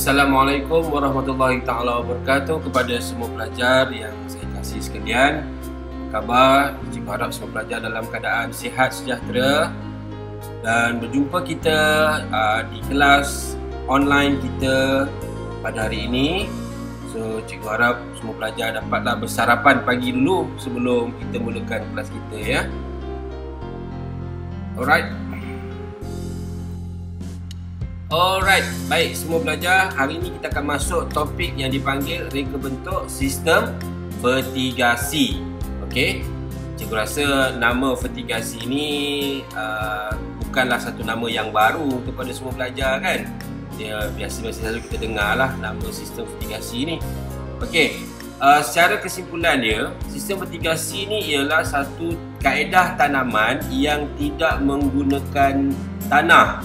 Assalamualaikum warahmatullahi taala wabarakatuh kepada semua pelajar yang saya kasih sekalian. Apa khabar? Cikgu harap semua pelajar dalam keadaan sihat sejahtera. Dan berjumpa kita di kelas online kita pada hari ini. So, cikgu harap semua pelajar dapatlah bersarapan pagi dulu sebelum kita mulakan kelas kita, ya. Alright, baik semua pelajar, hari ini kita akan masuk topik yang dipanggil reka bentuk sistem vertigasi. Okey, cikgu rasa nama vertigasi ni bukanlah satu nama yang baru kepada semua pelajar, kan? Dia biasa selalu kita dengar lah nama sistem vertigasi ni. Okey, secara kesimpulan dia, sistem vertigasi ni ialah satu kaedah tanaman yang tidak menggunakan tanah,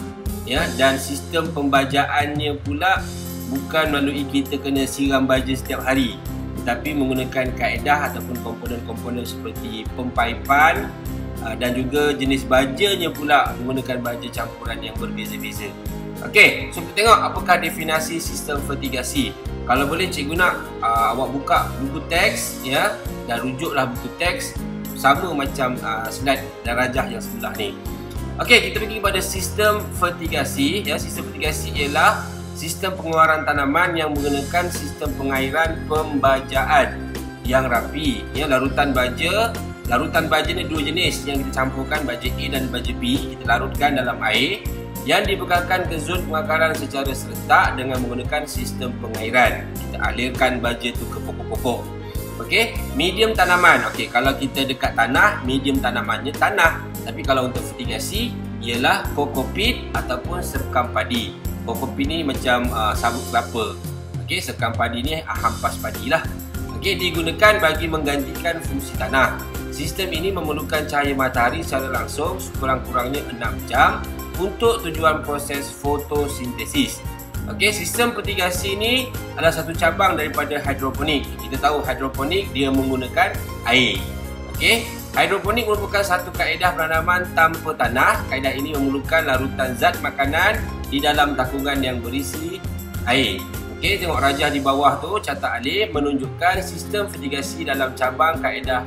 ya, dan sistem pembajaannya pula bukan melalui kita kena siram baja setiap hari, tetapi menggunakan kaedah ataupun komponen-komponen seperti pempaipan, dan juga jenis bajanya pula menggunakan baja campuran yang berbeza-beza. Okey, so kita tengok apakah definisi sistem vertigasi. Kalau boleh cikgu nak awak buka buku teks, ya, dan rujuklah buku teks sama macam slide darajah yang sebelah ni. Okey, kita pergi kepada sistem vertigasi, ya. Sistem vertigasi ialah sistem pengeluaran tanaman yang menggunakan sistem pengairan pembajaan yang rapi, ya. Larutan baja ni dua jenis yang kita campurkan, baja A dan baja B. Kita larutkan dalam air yang dibekalkan ke zon pengakaran secara serentak dengan menggunakan sistem pengairan. Kita alirkan baja tu ke pokok-pokok. Okey, medium tanaman. Okey, kalau kita dekat tanah, medium tanamannya tanah. Tapi kalau untuk vertigasi ialah kokopit ataupun sekam padi. Kokopit ni macam sabut kelapa. Okey, sekam padi ni hampas padi lah. Okey, digunakan bagi menggantikan fungsi tanah. Sistem ini memerlukan cahaya matahari secara langsung sekurang-kurangnya 6 jam untuk tujuan proses fotosintesis. Okey, sistem vertigasi ni adalah satu cabang daripada hidroponik. Kita tahu hidroponik dia menggunakan air. Okey, hidroponik merupakan satu kaedah penanaman tanpa tanah. Kaedah ini memerlukan larutan zat makanan di dalam takungan yang berisi air. Okey, tengok rajah di bawah tu, catat alif menunjukkan sistem vertigasi dalam cabang kaedah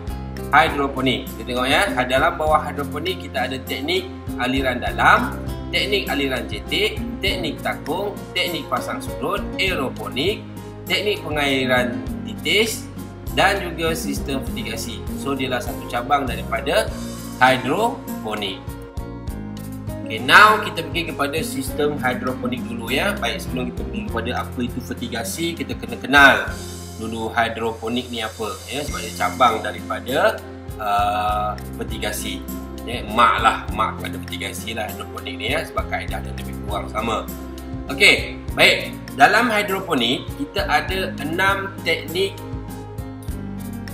hidroponik. Kita tengok, ya, dalam bawah hidroponik kita ada teknik aliran dalam, teknik aliran cetek, teknik takung, teknik pasang surut, aeroponik, teknik pengairan titis dan juga sistem vertigasi. So, dia adalah satu cabang daripada hidroponik. Okay, now kita pergi kepada sistem hidroponik dulu, ya. Baik, sebelum kita pergi kepada apa itu vertigasi, kita kena kenal dulu hidroponik ni apa, ya, sebab dia cabang daripada vertigasi. Ya, mak pada vertigasi lah hidroponik ni, ya, sebab kaedah dia lebih kurang sama. Okey, baik. Dalam hidroponik kita ada 6 teknik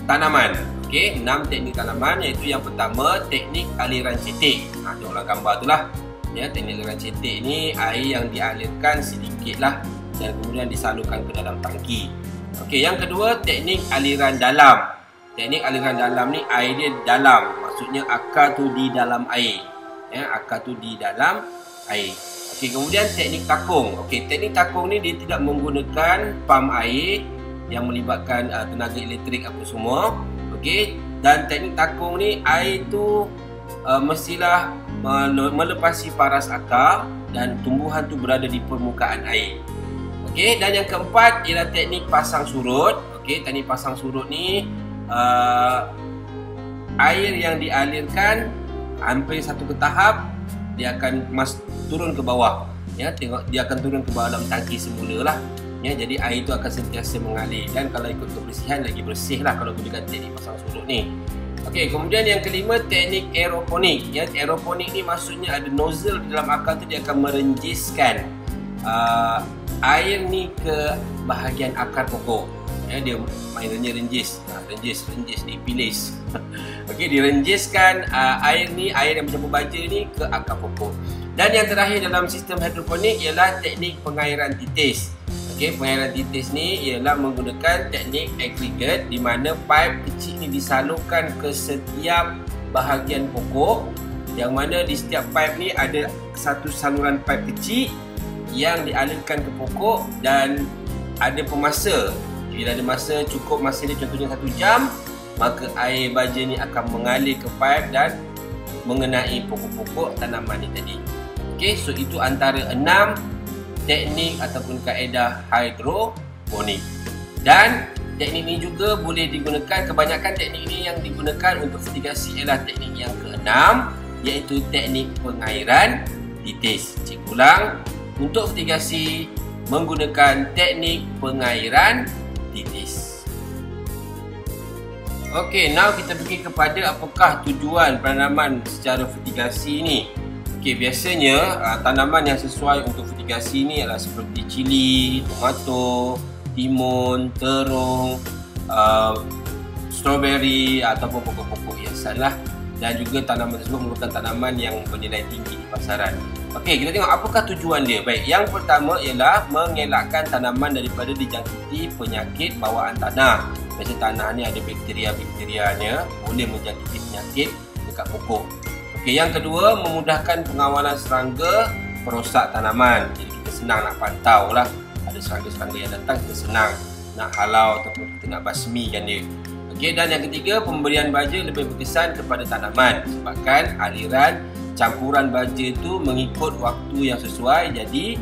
tanaman. Okey, 6 teknik tanaman, iaitu yang pertama teknik aliran cetek. Tengoklah gambar tu lah. Ya, teknik aliran cetek ni air yang dialirkan sedikit lah dan kemudian disalurkan ke dalam tangki. Okey, yang kedua teknik aliran dalam. Teknik aliran dalam ni air dia dalam, maksudnya akar tu di dalam air. Ya, akar tu di dalam air. Okey, kemudian teknik takung. Okey, teknik takung ni dia tidak menggunakan pam air yang melibatkan tenaga elektrik apa semua. Okey, dan teknik takung ni air tu mestilah melepasi paras akar dan tumbuhan tu berada di permukaan air. Okey, dan yang keempat ialah teknik pasang surut. Okey, teknik pasang surut ni air yang dialirkan hampir satu ke tahap dia akan turun ke bawah. Ya, tengok dia akan turun ke bawah dalam tangki semula lah. Ya, jadi air itu akan sentiasa mengalir dan kalau ikut kebersihan lagi bersih lah kalau gunakan teknik pasang surut ni. Okey, kemudian yang kelima teknik aeroponik. Ya, aeroponik ni maksudnya ada nozzle di dalam akar tu, dia akan merenjiskan air ni ke bahagian akar pokok. Ya, dia mainannya renjis, dipilis. Okey, direnjiskan air yang bercampur baja ni ke akar pokok. Dan yang terakhir dalam sistem hidroponik ialah teknik pengairan titis. Okey, pengairan titis ni ialah menggunakan teknik agregat di mana pipe kecil ni disalurkan ke setiap bahagian pokok, yang mana di setiap pipe ni ada satu saluran pipe kecil yang dialirkan ke pokok dan ada pemasa. Bila ada masa, cukup masa dia contohnya 1 jam, maka air baja ni akan mengalir ke pipe dan mengenai pokok-pokok tanaman ni tadi. Okey, so itu antara 6 teknik ataupun kaedah hidroponik. Dan teknik ni juga boleh digunakan, kebanyakan teknik ni yang digunakan untuk fertigasi ialah teknik yang ke-6, iaitu teknik pengairan titis. Cikgu ulang, untuk fertigasi menggunakan teknik pengairan titis. Okey, now kita pergi kepada apakah tujuan penanaman secara fertigasi ni. Okey, biasanya tanaman yang sesuai untuk fertigasi ni adalah seperti cili, tomato, timun, terung, strawberry ataupun pokok-pokok hiasan lah. Dan juga tanaman tersebut merupakan tanaman yang bernilai tinggi di pasaran. Okey, kita tengok apakah tujuan dia. Baik, yang pertama ialah mengelakkan tanaman daripada dijangkiti penyakit bawaan tanah. Biasanya tanah ni ada bakteria-bakterianya, boleh menjangkiti penyakit dekat pokok. Okey, yang kedua, memudahkan pengawalan serangga perosak tanaman. Jadi kita senang nak pantau lah. Ada serangga-serangga yang datang, kita senang nak halau ataupun kita nak basmikan dia. Okey, dan yang ketiga, pemberian baja lebih berkesan kepada tanaman sebabkan aliran campuran baja itu mengikut waktu yang sesuai. Jadi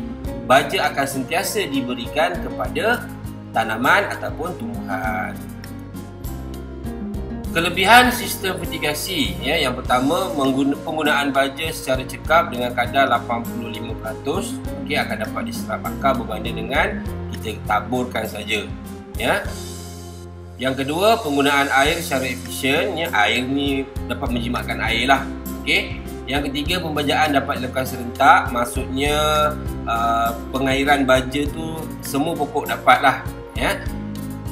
baja akan sentiasa diberikan kepada tanaman ataupun tumbuhan. Kelebihan sistem fertigasi, ya, yang pertama, penggunaan baja secara cekap dengan kadar 85%, okey, akan dapat diserap akar berbanding dengan kita taburkan saja, ya. Yang kedua, penggunaan air secara efisien, ya, air ni dapat menjimatkan air lah. Okey. Yang ketiga, pembajaan dapat dilakukan serentak, maksudnya pengairan baja tu semua pokok dapat lah, ya.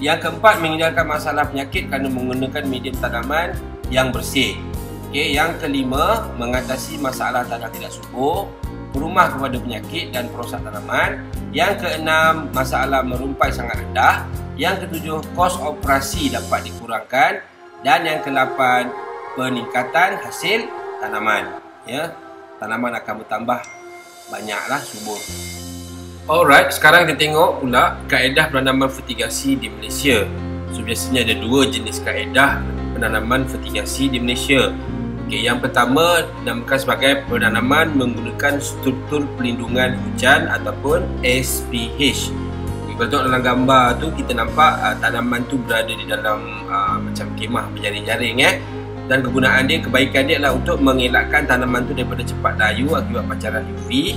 Yang keempat, menghindarkan masalah penyakit kerana menggunakan medium tanaman yang bersih. Okey. Yang kelima, mengatasi masalah tanah tidak subur, perumah kepada penyakit dan perosak tanaman. Yang keenam, masalah merumpai sangat rendah. Yang ketujuh, kos operasi dapat dikurangkan. Dan yang ke-8, peningkatan hasil tanaman. Ya, tanaman akan bertambah banyaklah, subur. Alright, sekarang kita tengok pula kaedah penanaman fertigasi di Malaysia. So biasanya ada 2 jenis kaedah penanaman fertigasi di Malaysia. Okey, yang pertama dinamakan sebagai penanaman menggunakan struktur pelindungan hujan ataupun SPH. Kalau tengok dalam gambar tu, kita nampak tanaman tu berada di dalam macam kemah berjaring-jaring, dan kegunaan dia, kebaikan dia adalah untuk mengelakkan tanaman tu daripada cepat layu akibat pancaran UV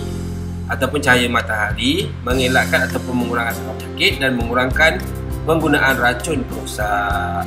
ataupun cahaya matahari, mengelakkan ataupun mengurangkan sebab penyakit dan mengurangkan penggunaan racun perosak.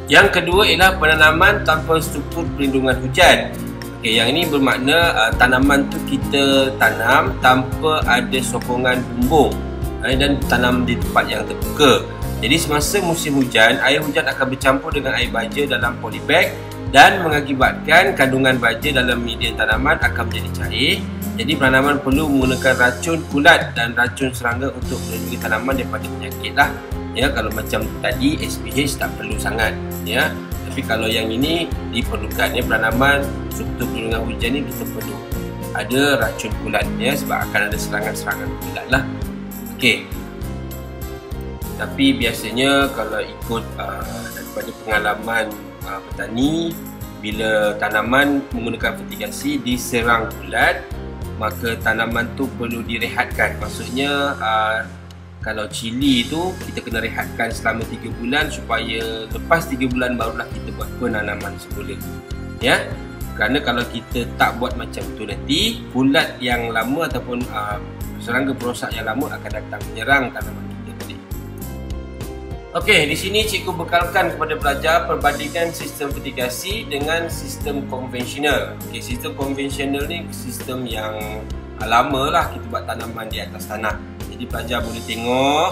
Yang kedua ialah penanaman tanpa struktur perlindungan hujan. Okey, yang ini bermakna tanaman tu kita tanam tanpa ada sokongan bumbung dan tanam di tempat yang terbuka. Jadi semasa musim hujan, air hujan akan bercampur dengan air baja dalam polybag dan mengakibatkan kandungan baja dalam media tanaman akan menjadi cair. Jadi penanaman perlu menggunakan racun kulat dan racun serangga untuk melindungi tanaman daripada penyakit lah. Ya, kalau macam tadi SPH tak perlu sangat, ya. Tapi kalau yang ini diperlukan, ya, penanaman struktur perlindungan hujan ni kita perlu ada racun kulat, ya, sebab akan ada serangan-serangan kulat lah. Okey. Tapi biasanya kalau ikut daripada pengalaman petani, bila tanaman menggunakan fertigasi diserang kulat, maka tanaman tu perlu direhatkan. Maksudnya kalau cili tu kita kena rehatkan selama 3 bulan supaya lepas 3 bulan barulah kita buat penanaman semula. Ya. Kerana kalau kita tak buat macam tu, nanti kulat yang lama ataupun serangga perosak yang lama akan datang menyerang tanaman kita tadi. Okey, di sini cikgu bekalkan kepada pelajar perbandingan sistem fertigasi dengan sistem konvensional. Okey, sistem konvensional ni sistem yang lama lah kita buat tanaman di atas tanah. Jadi pelajar boleh tengok,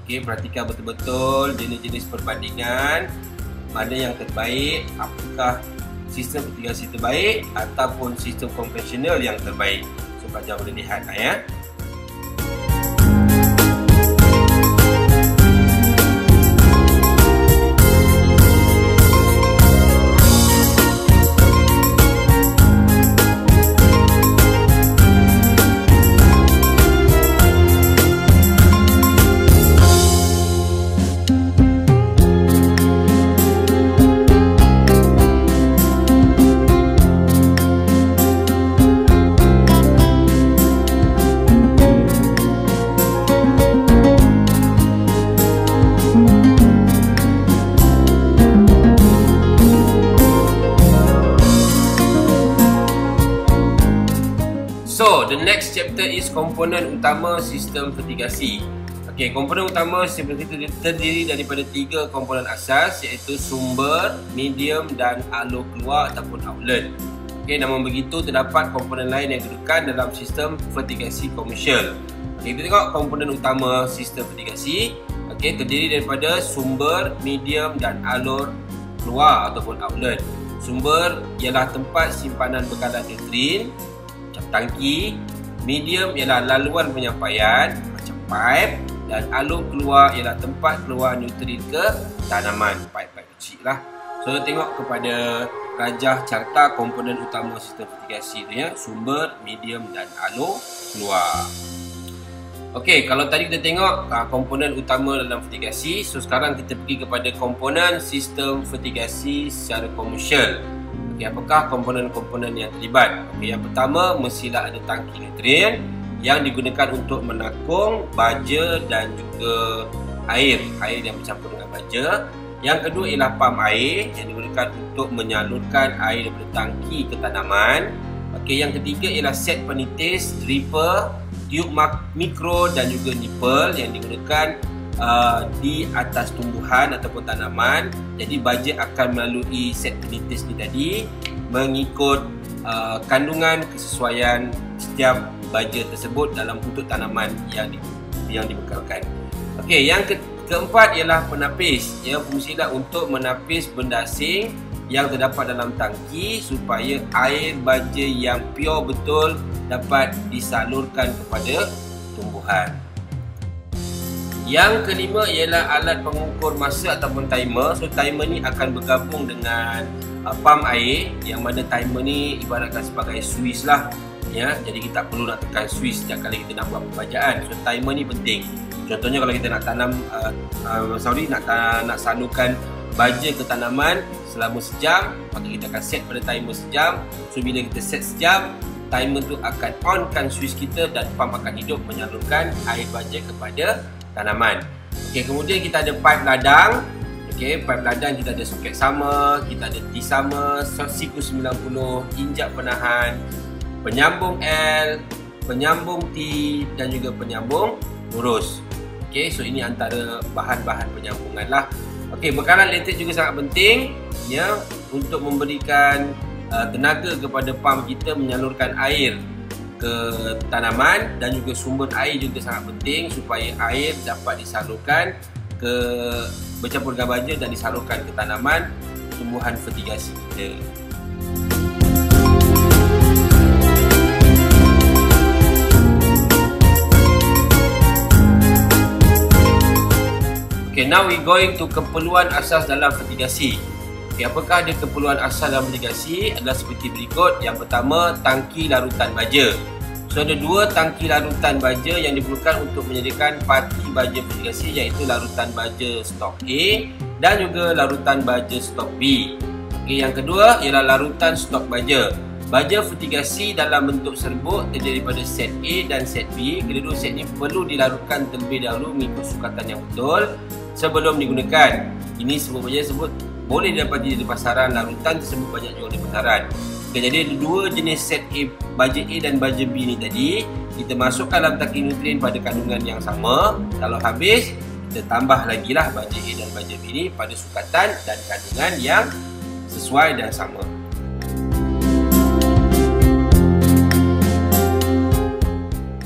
okey, perhatikan betul-betul jenis-jenis perbandingan mana yang terbaik, apakah sistem fertigasi terbaik ataupun sistem konvensional yang terbaik. So pelajar boleh lihat lah, ya. So, the next chapter is komponen utama sistem fertigasi. Okey, komponen utama sistem fertigasi terdiri daripada 3 komponen asas, iaitu sumber, medium dan alur keluar ataupun outlet. Okey, namun begitu terdapat komponen lain yang digunakan dalam sistem fertigasi komersial. Okey, kita tengok komponen utama sistem fertigasi. Okey, terdiri daripada sumber, medium dan alur keluar ataupun outlet. Sumber ialah tempat simpanan bekalan nutrien, macam tangki. Medium ialah laluan penyampaian macam pipe, dan alur keluar ialah tempat keluar nutrien ke tanaman, pipe-pipe kecil lah. So tengok kepada rajah carta komponen utama sistem fertigasi tu ya, sumber, medium dan alur keluar. Okey, kalau tadi kita tengok komponen utama dalam fertigasi, so sekarang kita pergi kepada komponen sistem fertigasi secara komersial. Okey, apakah komponen-komponen yang terlibat? Okey, yang pertama mestilah ada tangki nutrien yang digunakan untuk menakung baja dan juga air yang bercampur dengan baja. Yang kedua ialah pam air yang digunakan untuk menyalurkan air daripada tangki ke tanaman. Okey, yang ketiga ialah set penitis, dripper, tiub mikro dan juga nipple yang digunakan di atas tumbuhan ataupun tanaman. Jadi baja akan melalui set penitis ni tadi mengikut kandungan kesesuaian setiap baja tersebut dalam untuk tanaman yang dibekalkan. Okey, yang keempat ialah penapis. Ya, fungsinya untuk menapis benda asing yang terdapat dalam tangki supaya air baja yang pure betul dapat disalurkan kepada tumbuhan. Yang kelima ialah alat pengukur masa ataupun timer. So timer ni akan bergabung dengan pam air, yang mana timer ni ibaratkan sebagai switch lah. Ya, jadi kita tak perlu nak tekan switch setiap kali kita nak buat pembajaan. So timer ni penting. Contohnya kalau kita nak tanam nak salurkan baja ke tanaman selama sejam, maka kita akan set pada timer sejam. So bila kita set sejam, timer tu akan onkan switch kita dan pam akan hidup menyalurkan air baja kepada tanaman. Okey, kemudian kita ada pipe ladang. Okey, pipe ladang kita ada soket sama, kita ada T sama, siku 90, injak penahan, penyambung L, penyambung T dan juga penyambung lurus. Okey, so ini antara bahan-bahan penyambungan lah. Okey, bekalan elektrik juga sangat penting ya, untuk memberikan tenaga kepada pam kita menyalurkan air ke tanaman, dan juga sumber air juga sangat penting supaya air dapat disalurkan ke bercampur dengan baja dan disalurkan ke tanaman tumbuhan fertigasi kita. Okay, now we going to keperluan asas dalam fertigasi. Okay, apakah dia keperluan asas dalam fertigasi? Adalah seperti berikut. Yang pertama, tangki larutan baja. So ada 2 tangki larutan baja yang diperlukan untuk menyediakan parti baja fertigasi, iaitu larutan baja stok A dan juga larutan baja stok B. Okay, yang kedua ialah larutan stok baja. Baja fertigasi dalam bentuk serbuk terdiri daripada set A dan set B. Kedua-dua set ini perlu dilarutkan terlebih dahulu mengikut sukatan yang betul sebelum digunakan. Ini serbuk baja tersebut boleh didapati di pasaran. Larutan tersebut banyak jual di pasaran. Okay, jadi ada 2 jenis set A, baja A dan baja B ni tadi. Kita masukkan dalam tangki nutrien pada kandungan yang sama. Kalau habis, kita tambah lagi lah baja A dan baja B ni pada sukatan dan kandungan yang sesuai dan sama.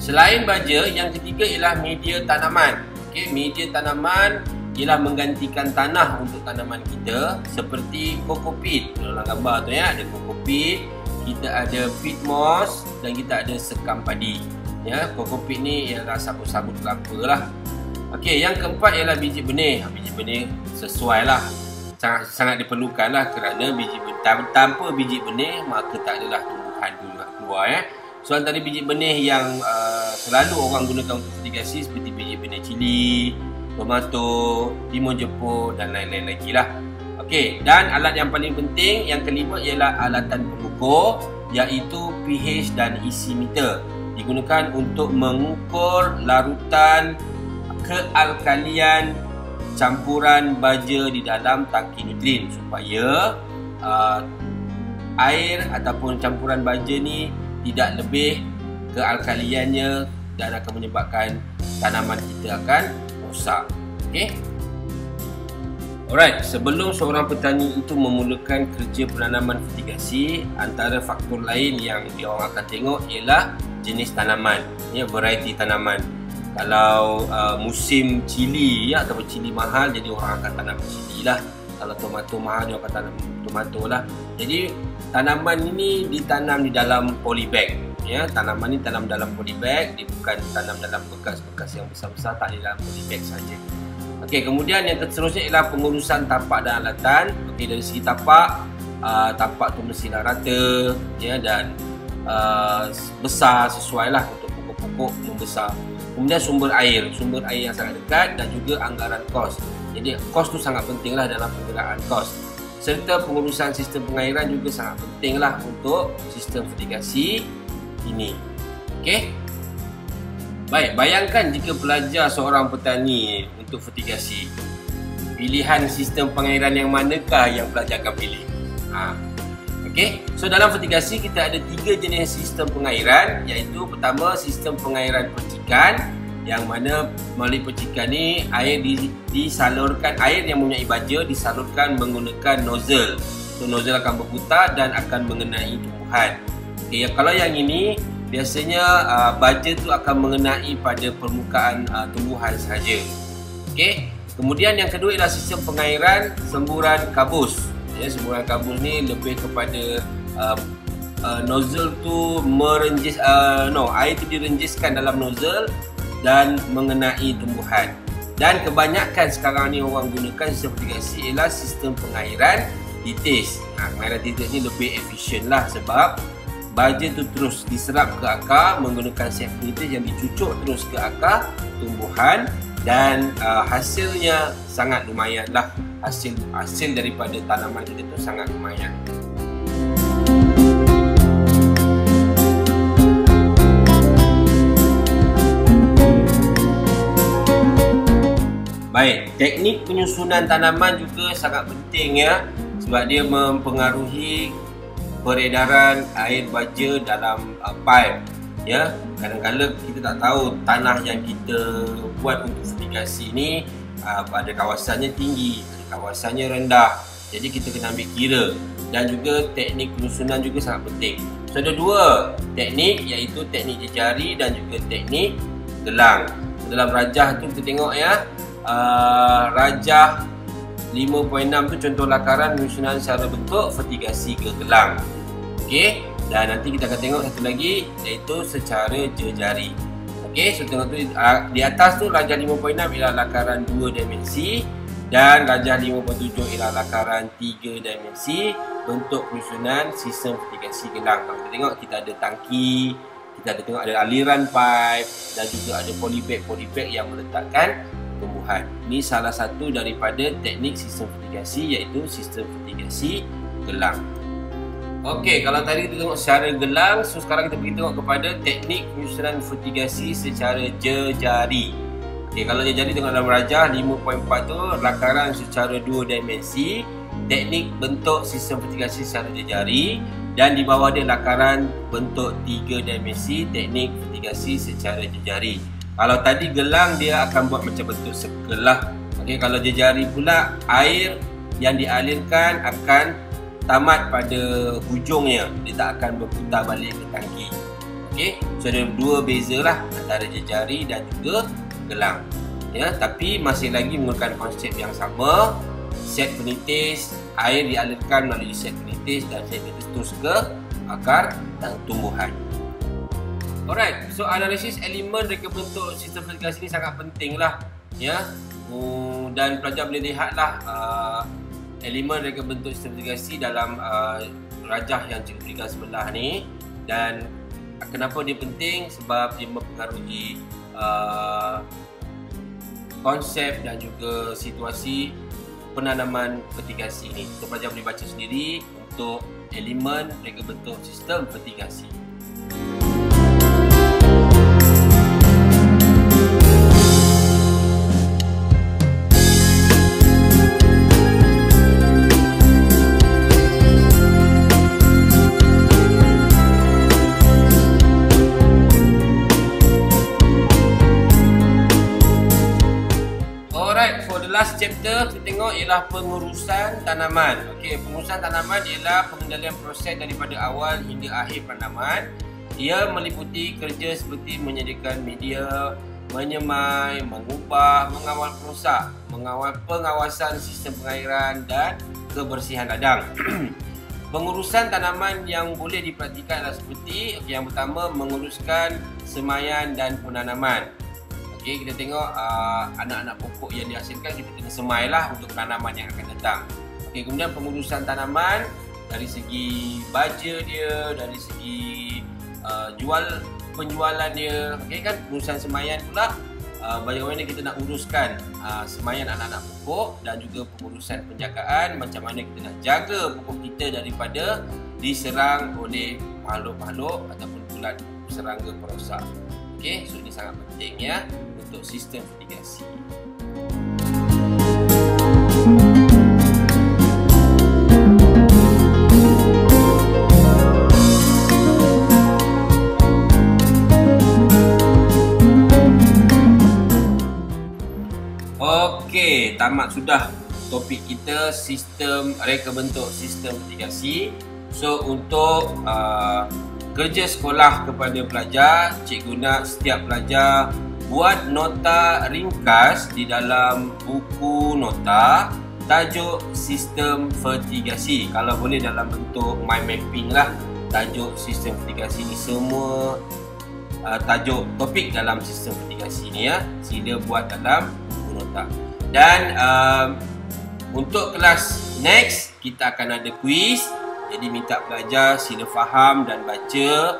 Selain baja, yang ketiga ialah media tanaman. Okay, media tanaman ialah menggantikan tanah untuk tanaman kita, seperti kokopit. Dalam gambar tu ya, ada kokopit, kita ada peat moss dan kita ada sekam padi. Ya, kokopit ni ialah sabut-sabut kelapa lah. Okey, yang keempat ialah biji benih. Biji benih sesuai lah, sangat diperlukan lah, kerana biji benih, tanpa biji benih maka tak adalah tumbuhan tu keluar ya. So antara biji benih yang selalu orang gunakan untuk fertigasi seperti biji benih cili, tomato, timun jepun dan lain-lain lagi lah. Okey, dan alat yang paling penting yang kelima ialah alatan pengukur, iaitu pH dan isi meter. Digunakan untuk mengukur larutan kealkalian campuran baja di dalam tangki nutrien, supaya air ataupun campuran baja ni tidak lebih kealkaliannya dan akan menyebabkan tanaman kita akan rosak. Okey. Alright, sebelum seorang petani itu memulakan kerja penanaman fertigasi, antara faktor lain yang dia orang akan tengok ialah jenis tanaman, ya, variety tanaman. Kalau musim cili, ya, atau cili mahal, jadi orang akan tanam cili lah. Kalau tomato mahal, dia akan tanam tomato lah. Jadi tanaman ini ditanam di dalam polybag, ya. Tanaman ini tanam dalam polybag, dia bukan tanam dalam bekas-bekas yang besar-besar, tak di dalam polybag saja. Okey, kemudian yang seterusnya ialah pengurusan tapak dan alatan. Okey, dari segi tapak, tapak tu mestilah rata, ya, dan besar sesuai lah untuk pokok-pokok membesar. Kemudian sumber air yang sangat dekat, dan juga anggaran kos. Jadi kos tu sangat penting lah dalam penggunaan kos. Serta pengurusan sistem pengairan juga sangat penting lah untuk sistem fertigasi ini. Okey. Baik, bayangkan jika pelajar seorang petani untuk fertigasi. Pilihan sistem pengairan yang manakah yang pelajar akan pilih? Okey, so dalam fertigasi kita ada 3 jenis sistem pengairan, iaitu pertama sistem pengairan percikan, yang mana melalui percikan ni air disalurkan, air yang mempunyai baja disalurkan menggunakan nozzle. So nozzle akan berputar dan akan mengenai tumbuhan. Okey, kalau yang ini biasanya baja tu akan mengenai pada permukaan tumbuhan sahaja. Okey. Kemudian yang kedua ialah sistem pengairan semburan kabus. Ya, semburan kabus ni lebih kepada nozzle tu merenjis, air tu direnjiskan dalam nozzle dan mengenai tumbuhan. Dan kebanyakan sekarang ni orang gunakan sistem fertigasi ialah sistem pengairan titis. Pengairan titis ni lebih efisien lah, sebab baja tu terus diserap ke akar menggunakan sefnitis yang dicucuk terus ke akar tumbuhan, dan hasilnya sangat lumayan lah. Hasil daripada tanaman kita tu sangat lumayan. Baik, teknik penyusunan tanaman juga sangat penting, ya, sebab dia mempengaruhi peredaran air baja dalam pipe, ya. Kadang-kadang kita tak tahu tanah yang kita buat untuk fertigasi ni pada kawasannya tinggi, kawasannya rendah. Jadi kita kena ambil kira, dan juga teknik penyusunan juga sangat penting. So ada 2 teknik, iaitu teknik jejari dan juga teknik gelang. Dalam rajah tu kita tengok, ya, rajah 5.6 tu contoh lakaran penyusunan secara bentuk fertigasi ke gelang. Okey, dan nanti kita akan tengok satu lagi, iaitu secara jejari. Okey, so tengok tu di atas tu rajah 5.6 ialah lakaran 2 dimensi, dan rajah 5.7 ialah lakaran 3 dimensi bentuk penyusunan sistem fertigasi gelang. Kalau kita tengok, kita ada tangki, kita ada tengok ada aliran pipe, dan juga ada polybag yang meletakkan tumbuhan. Ini salah satu daripada teknik sistem fertigasi, iaitu sistem fertigasi gelang. Okey, kalau tadi kita tengok secara gelang, so sekarang kita pergi tengok kepada teknik penyusunan fertigasi secara jejari. Okey, kalau jejari tengok dalam rajah 5.4 tu lakaran secara 2 dimensi, teknik bentuk sistem fertigasi secara jejari, dan di bawah dia lakaran bentuk 3 dimensi, teknik fertigasi secara jejari. Kalau tadi gelang dia akan buat macam bentuk circle lah. Okey, kalau jejari pula air yang dialirkan akan tamat pada hujungnya, dia tak akan berputar balik ke tangki. Okey, so ada 2 beza lah antara jejari dan juga gelang. Ya, tapi masih lagi menggunakan konsep yang sama. Set penitis, air dialirkan melalui set penitis, dan set penitis terus ke akar dan tumbuhan. Alright, so analisis elemen reka bentuk sistem fertigasi ni sangat penting lah, ya. Dan pelajar boleh lihatlah elemen reka bentuk sistem fertigasi dalam rajah yang cikgu berikan sebelah ni. Dan kenapa dia penting? Sebab dia mempengaruhi konsep dan juga situasi penanaman fertigasi ni. So pelajar boleh baca sendiri untuk elemen reka bentuk sistem fertigasi. last chapter kita tengok ialah pengurusan tanaman. Okey, pengurusan tanaman ialah pengendalian proses daripada awal hingga akhir penanaman. Ia meliputi kerja seperti menyediakan media, menyemai, mengubah, mengawal perosak, mengawal pengawasan sistem pengairan dan kebersihan ladang. Pengurusan tanaman yang boleh diperhatikan adalah seperti yang pertama, menguruskan semaian dan penanaman. Okey, kita tengok anak-anak pokok yang dihasilkan, kita kena semailah untuk tanaman yang akan datang. Okey, kemudian pengurusan tanaman dari segi baja dia, dari segi penjualan dia. Okey kan, pengurusan semaian pula bagaimana kita nak uruskan semaian anak-anak pokok, dan juga pengurusan penjagaan, macam mana kita nak jaga pokok kita daripada diserang oleh makhluk-makhluk ataupun ulat serangga perosak. Okey, so ini sangat penting ya untuk sistem fertigasi. Okey, tamat sudah topik kita sistem reka bentuk sistem fertigasi. So untuk kerja sekolah kepada pelajar, cikgu nak setiap pelajar buat nota ringkas di dalam buku nota tajuk sistem fertigasi. Kalau boleh dalam bentuk mind mapping lah, tajuk sistem fertigasi ni, semua tajuk topik dalam sistem fertigasi ni ya, sila buat dalam buku nota. Dan untuk kelas next kita akan ada quiz. Jadi minta pelajar sila faham dan baca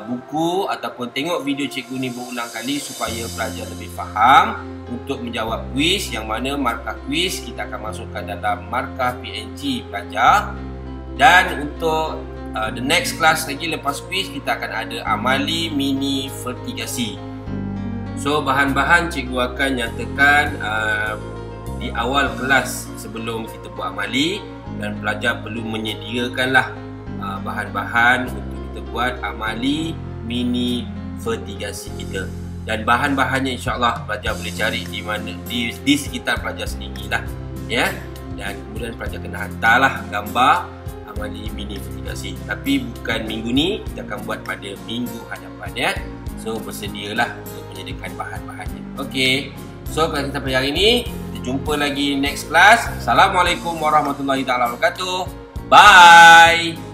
buku ataupun tengok video cikgu ni berulang kali supaya pelajar lebih faham untuk menjawab quiz, yang mana markah quiz kita akan masukkan dalam markah PNG pelajar. Dan untuk the next class lagi lepas quiz, kita akan ada amali mini fertigasi. So bahan-bahan cikgu akan nyatakan di awal kelas sebelum kita buat amali, dan pelajar perlu menyediakanlah bahan-bahan untuk kita buat amali mini fertigasi kita. Dan bahan-bahannya insya-Allah pelajar boleh cari di mana di sekitar pelajar sendirilah ya. Dan kemudian pelajar kena hantarlah gambar amali mini fertigasi. Tapi bukan minggu ni, kita akan buat pada minggu hadapan ya. So bersedialah untuk menyediakan bahan-bahannya. Okey. So kelas kita pada hari ini, kita jumpa lagi next class. Assalamualaikum warahmatullahi wabarakatuh. Bye.